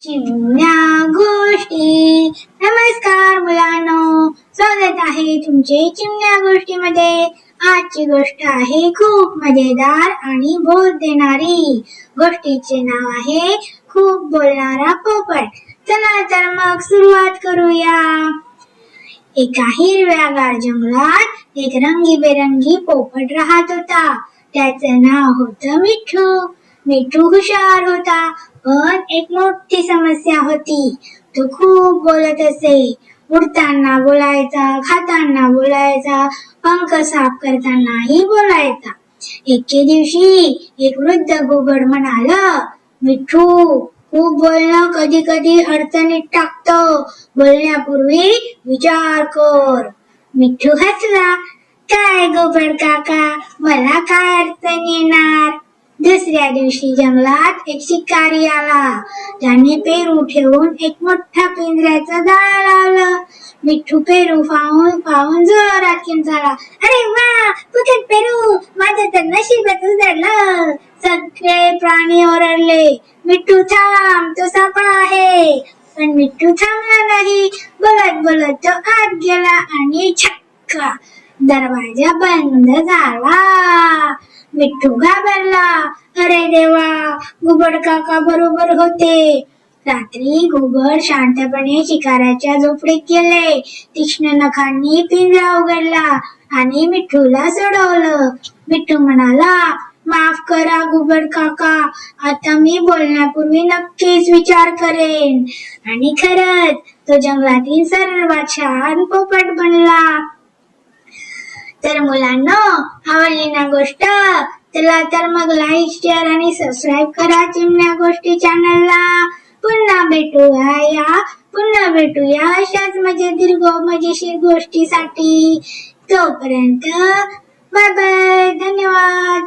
चिमण्या गोष्टी. नमस्कार मुलांनो, स्वागत आहे तुमचे चिमण्या गोष्टीमध्ये. आजची गोष्ट आहे खूप मजेदार आणि बोध देणारी. गोष्टीचे नाव आहे खूप बोलणारा पोपट. चला तर मग सुरुवात करूया. एका हिरव्यागार जंगलात एक रंगीबेरंगी पोपट राहत होता. त्याचे नाव होतं मिठू. मिठू हुशार होता, पण एक मोठी समस्या होती. तो खूप बोलत असे. उडताना बोलायचा, खाताना बोलायचा, पंख साफ करतानाही बोलायचा. एके दिवशी एक वृद्ध घुबड म्हणाला, मिठू, खूप बोलणं कधी कधी अडचणीत टाकतं. बोलण्यापूर्वी विचार कर. मिठू हसला. काय घुबड काका, मला काय अडचण येणार? दुसऱ्या दिवशी जंगलात एक शिकारी आला. त्याने पेरू ठेवून एक मोठा पिंजऱ्याचं जाळं लावलं. मिठू पेरू पाहून जोरात किंचाळला. अरे वा, फुकट पेरू, माझं तर नशीबच उजळलं. सगळे प्राणी ओरडले, मिठू थांब, तो सापळा आहे. पण मिठू थांबला नाही. बोलत बोलत तो आत गेला आणि छक्का, दरवाजा बंद झाला. मिठू घाबरला. अरे देवा, घुबड काका बरोबर होते. रात्री घुबड शांतपणे शिकाऱ्याच्या झोपडीत गेले. तीक्ष्ण नखांनी पिंजरा उघडला आणि मिठूला सोडवलं. मिठू म्हणाला, माफ करा घुबड काका, आता मी बोलण्यापूर्वी नक्कीच विचार करेन. आणि खरंच तो जंगलातील सर्वात छान पोपट बनला. तर मुलांनो, आवडली ना गोष्ट? चला तर मग लाईक, शेअर आणि सबस्क्राईब करा चिमण्या गोष्टी चॅनलला. पुन्हा भेटूया अशाच मजेशीर गोष्टीसाठी. तोपर्यंत बाय बाय, धन्यवाद.